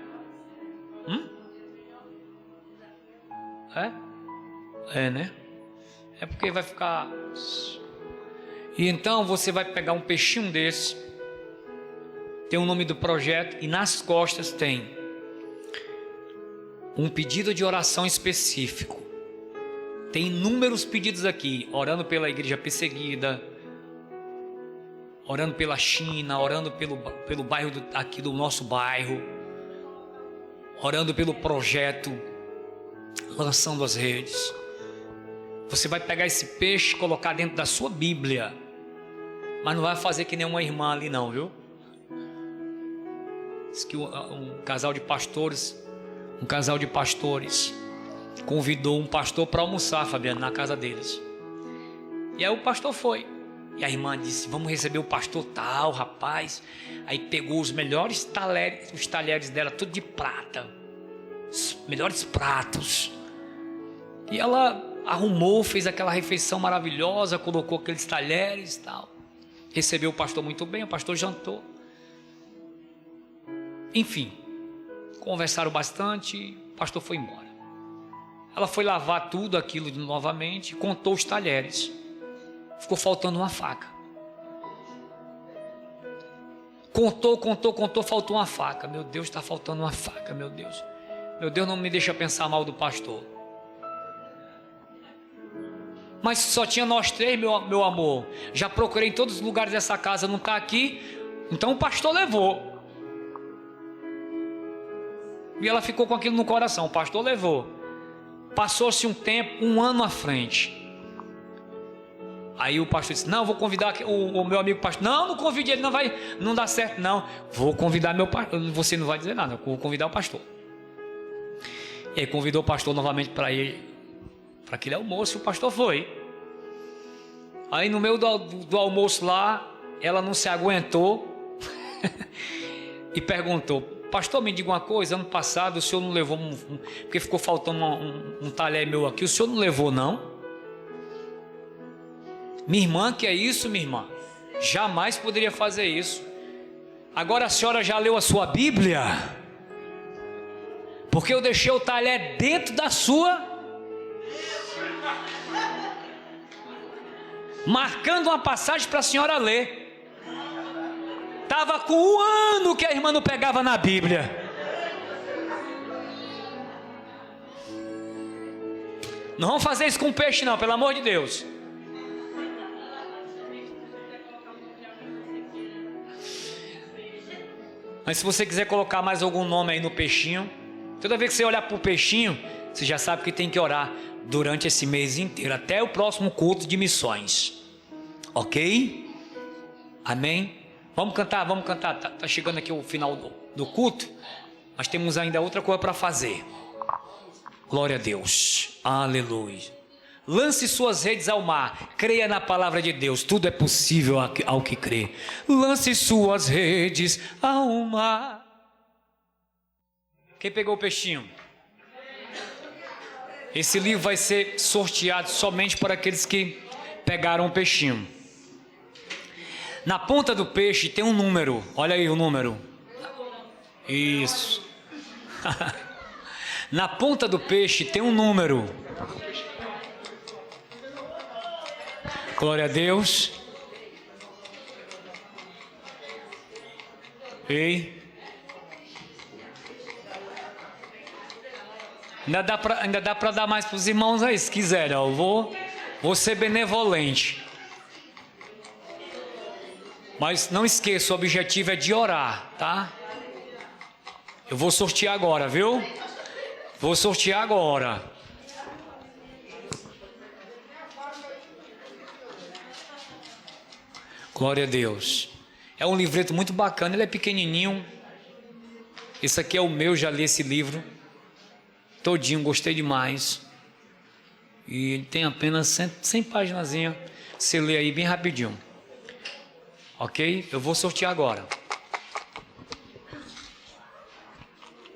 Né? É porque vai ficar... E então você vai pegar um peixinho desse, tem o nome do projeto e nas costas tem um pedido de oração específico. Tem inúmeros pedidos aqui, orando pela igreja perseguida, orando pela China, orando pelo bairro aqui do nosso bairro, orando pelo projeto, lançando as redes. Você vai pegar esse peixe e colocar dentro da sua Bíblia, mas não vai fazer que nem uma irmã ali não, viu? Diz que um casal de pastores convidou um pastor para almoçar, Fabiano, na casa deles. E aí o pastor foi. E a irmã disse: vamos receber o pastor tal, rapaz. Aí pegou os melhores talheres, os talheres dela, tudo de prata, os melhores pratos. E ela arrumou, fez aquela refeição maravilhosa, colocou aqueles talheres e tal. Recebeu o pastor muito bem, o pastor jantou. Enfim, conversaram bastante, o pastor foi embora. Ela foi lavar tudo aquilo novamente, contou os talheres. Ficou faltando uma faca. Contou, faltou uma faca. Meu Deus, está faltando uma faca, meu Deus. Meu Deus, não me deixa pensar mal do pastor. Mas só tinha nós três, meu amor. Já procurei em todos os lugares dessa casa, não está aqui. Então o pastor levou. E ela ficou com aquilo no coração. O pastor levou. Passou-se um tempo, 1 ano à frente. Aí o pastor disse: não, vou convidar o meu amigo pastor. Não convide ele, não dá certo não. Vou convidar meu pastor. Você não vai dizer nada, vou convidar o pastor. E aí convidou o pastor novamente para ir para aquele almoço, e o pastor foi. Aí no meio do almoço lá, ela não se aguentou e perguntou: pastor, me diga uma coisa, ano passado o senhor não levou porque ficou faltando um talher meu aqui, o senhor não levou não? Minha irmã, que é isso, minha irmã? Jamais poderia fazer isso. Agora a senhora já leu a sua Bíblia? Porque eu deixei o talher dentro da sua, marcando uma passagem para a senhora ler. Estava com 1 ano que a irmã não pegava na Bíblia. Não vamos fazer isso com peixe não, pelo amor de Deus. Mas se você quiser colocar mais algum nome aí no peixinho, toda vez que você olhar para o peixinho, você já sabe que tem que orar durante esse mês inteiro, até o próximo culto de missões. Ok? Amém? Vamos cantar. Tá chegando aqui o final do culto, mas temos ainda outra coisa para fazer. Glória a Deus. Aleluia. Lance suas redes ao mar, creia na palavra de Deus, tudo é possível ao que crê. Lance suas redes ao mar. Quem pegou o peixinho? Esse livro vai ser sorteado somente para aqueles que pegaram o peixinho. Na ponta do peixe tem um número, olha aí o número. Isso. Na ponta do peixe tem um número. Glória a Deus. Ei. Ainda dá para dar mais para os irmãos aí, se quiserem. Eu vou ser benevolente. Mas não esqueça, o objetivo é de orar, tá? Eu vou sortear agora, viu? Vou sortear agora. Glória a Deus. É um livreto muito bacana, ele é pequenininho. Esse aqui é o meu, já li esse livro todinho, gostei demais. E ele tem apenas 100 páginas. Você lê aí bem rapidinho. Ok? Eu vou sortear agora.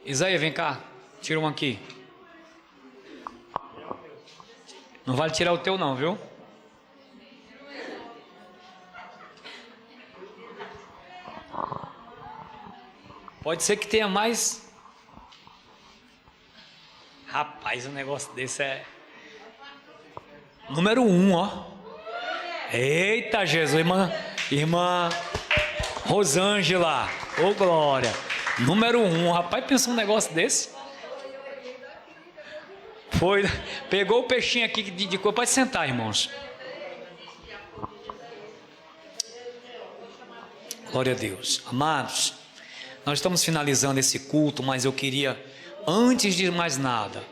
Isaías, vem cá. Tira um aqui. Não vale tirar o teu não, viu? Pode ser que tenha mais. Rapaz, um negócio desse é... Número 1, ó. Eita, Jesus, irmã Rosângela. Ô, glória. Número 1, rapaz, pensou um negócio desse? Foi, pegou o peixinho aqui de cor. Pode sentar, irmãos. Glória a Deus. Amados, nós estamos finalizando esse culto, mas eu queria, antes de mais nada,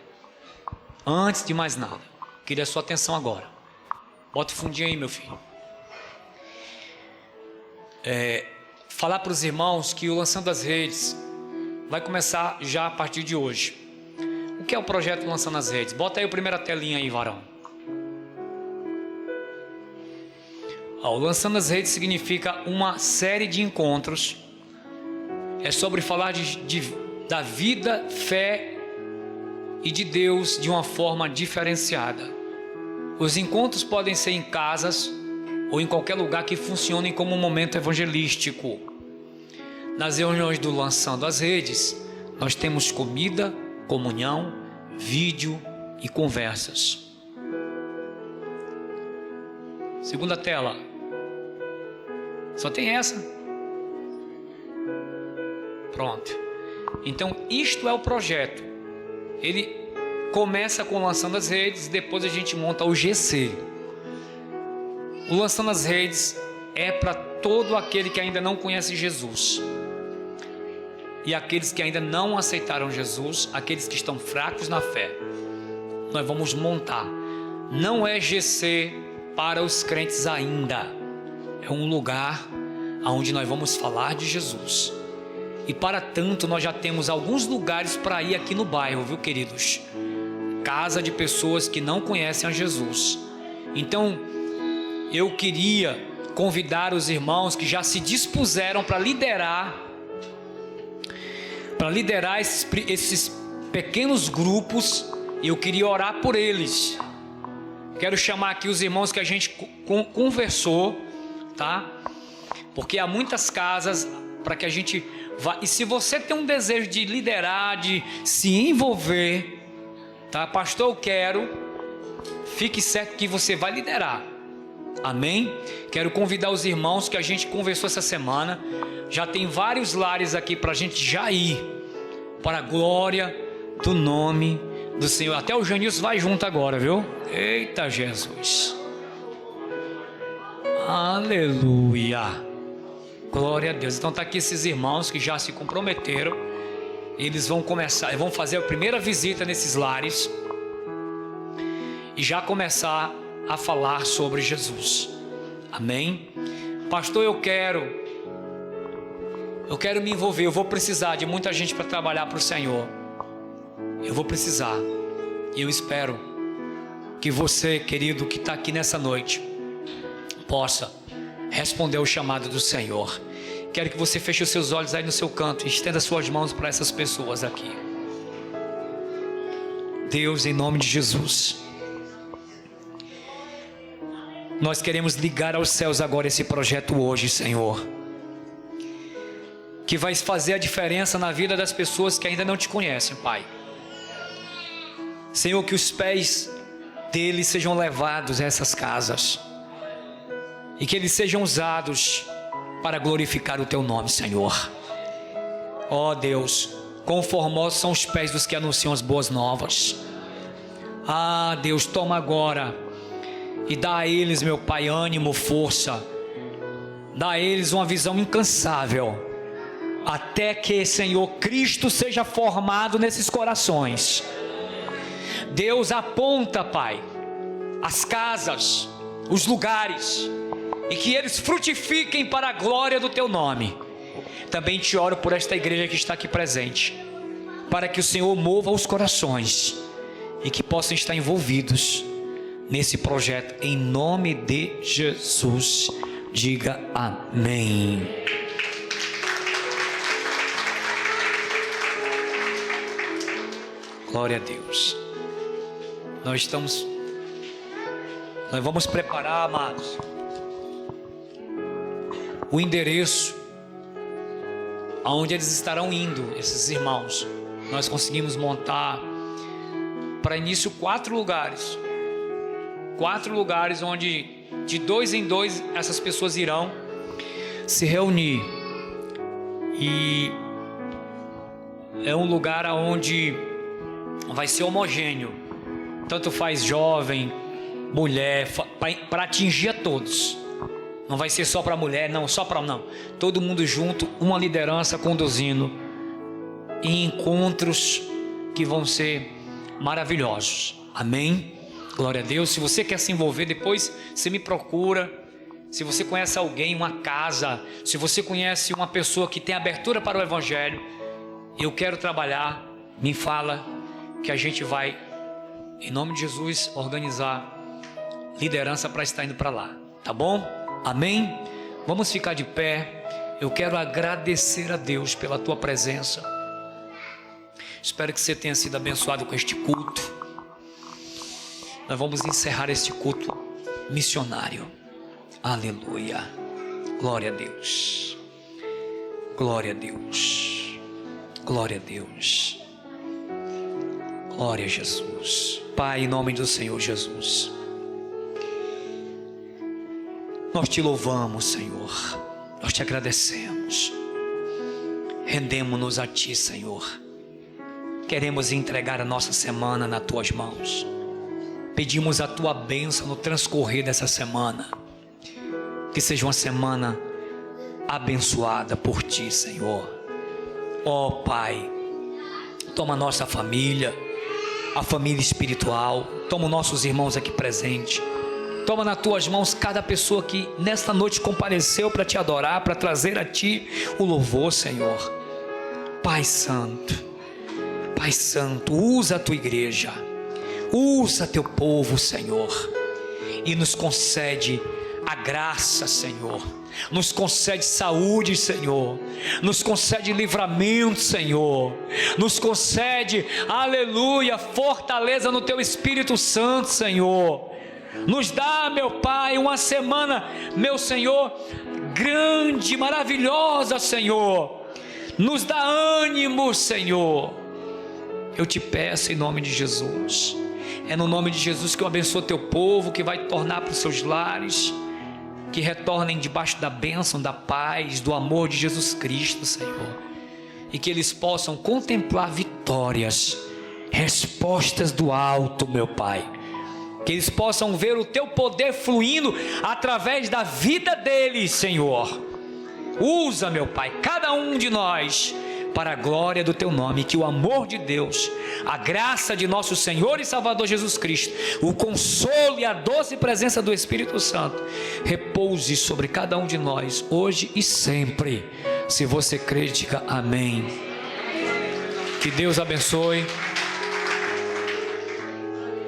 queria a sua atenção agora. Bota o fundinho aí, meu filho. Falar para os irmãos que o Lançando as Redes vai começar já a partir de hoje. O que é o projeto Lançando as Redes? Bota aí a primeira telinha aí, varão. O Lançando as Redes significa uma série de encontros. É sobre falar da vida, fé e de Deus de uma forma diferenciada. Os encontros podem ser em casas ou em qualquer lugar que funcionem como um momento evangelístico. Nas reuniões do Lançando as Redes, nós temos comida, comunhão, vídeo e conversas. Segunda tela. Só tem essa. Pronto. Então, isto é o projeto. Ele começa com Lançando as Redes, depois a gente monta o GC. O Lançando as Redes é para todo aquele que ainda não conhece Jesus. E aqueles que ainda não aceitaram Jesus, aqueles que estão fracos na fé. Nós vamos montar. Não é GC para os crentes ainda. É um lugar onde nós vamos falar de Jesus. E para tanto, nós já temos alguns lugares para ir aqui no bairro, viu, queridos? Casa de pessoas que não conhecem a Jesus. Então, eu queria convidar os irmãos que já se dispuseram para liderar esses pequenos grupos. E eu queria orar por eles. Quero chamar aqui os irmãos que a gente conversou, tá? Porque há muitas casas para que a gente vá. E se você tem um desejo de liderar, de se envolver, tá? Pastor, eu quero. Fique certo que você vai liderar. Amém? Quero convidar os irmãos que a gente conversou essa semana. Já tem vários lares aqui para a gente já ir, para a glória do nome do Senhor. Até o Janilson vai junto agora, viu? Eita, Jesus. Aleluia. Glória a Deus. Então tá aqui esses irmãos que já se comprometeram. Eles vão fazer a primeira visita nesses lares e já começar a falar sobre Jesus. Amém? Pastor, eu quero me envolver. Eu vou precisar de muita gente para trabalhar para o Senhor. Eu vou precisar. E eu espero que você, querido, que está aqui nessa noite, possa responder ao chamado do Senhor. Quero que você feche os seus olhos aí no seu canto e estenda suas mãos para essas pessoas aqui. Deus, em nome de Jesus, nós queremos ligar aos céus agora esse projeto hoje, Senhor, que vai fazer a diferença na vida das pessoas que ainda não te conhecem, Pai. Senhor, que os pés deles sejam levados a essas casas e que eles sejam usados para glorificar o Teu nome, Senhor. Ó Deus, quão formosos são os pés dos que anunciam as boas novas. Ah, Deus, toma agora e dá a eles, meu Pai, ânimo, força. Dá a eles uma visão incansável, até que, Senhor, Cristo seja formado nesses corações. Deus, aponta, Pai, as casas, os lugares, e que eles frutifiquem para a glória do Teu nome. Também te oro por esta igreja que está aqui presente, para que o Senhor mova os corações e que possam estar envolvidos nesse projeto, em nome de Jesus. Diga amém. Glória a Deus. Nós estamos Nós vamos preparar, amados, o endereço aonde eles estarão indo, esses irmãos. Nós conseguimos montar para início 4 lugares. 4 lugares onde de 2 em 2 essas pessoas irão se reunir. E é um lugar onde vai ser homogêneo. Tanto faz jovem, mulher, para atingir a todos. Não vai ser só para mulher, não, todo mundo junto, uma liderança conduzindo em encontros que vão ser maravilhosos. Amém? Glória a Deus. Se você quer se envolver, depois você me procura. Se você conhece alguém, uma casa, se você conhece uma pessoa que tem abertura para o Evangelho, eu quero trabalhar, me fala que a gente vai, em nome de Jesus, organizar liderança para estar indo para lá, tá bom? Amém? Vamos ficar de pé. Eu quero agradecer a Deus pela tua presença. Espero que você tenha sido abençoado com este culto. Nós vamos encerrar este culto missionário. Aleluia. Glória a Deus. Glória a Deus. Glória a Deus. Glória a Jesus. Pai, em nome do Senhor Jesus, nós te louvamos, Senhor. Nós te agradecemos. Rendemos-nos a ti, Senhor. Queremos entregar a nossa semana nas tuas mãos. Pedimos a tua bênção no transcorrer dessa semana. Que seja uma semana abençoada por ti, Senhor. Ó Pai, toma a nossa família, a família espiritual. Toma os nossos irmãos aqui presentes. Toma nas tuas mãos cada pessoa que nesta noite compareceu para te adorar, para trazer a ti o louvor, Senhor. Pai Santo, usa a tua igreja, usa teu povo, Senhor, e nos concede a graça, Senhor. Nos concede saúde, Senhor. Nos concede livramento, Senhor. Nos concede, aleluia, fortaleza no teu Espírito Santo, Senhor. Nos dá, meu Pai, uma semana, meu Senhor, grande, maravilhosa, Senhor. Nos dá ânimo, Senhor. Eu te peço em nome de Jesus. É no nome de Jesus que eu abençoo teu povo, que vai tornar para os seus lares, que retornem debaixo da bênção, da paz, do amor de Jesus Cristo, Senhor. E que eles possam contemplar vitórias, respostas do alto, meu Pai. Que eles possam ver o teu poder fluindo através da vida deles, Senhor. Usa, meu Pai, cada um de nós para a glória do teu nome. Que o amor de Deus, a graça de nosso Senhor e Salvador Jesus Cristo, o consolo e a doce presença do Espírito Santo repouse sobre cada um de nós, hoje e sempre. Se você crê, diga amém. Que Deus abençoe.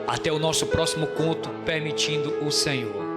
Até o nosso próximo culto, permitindo o Senhor.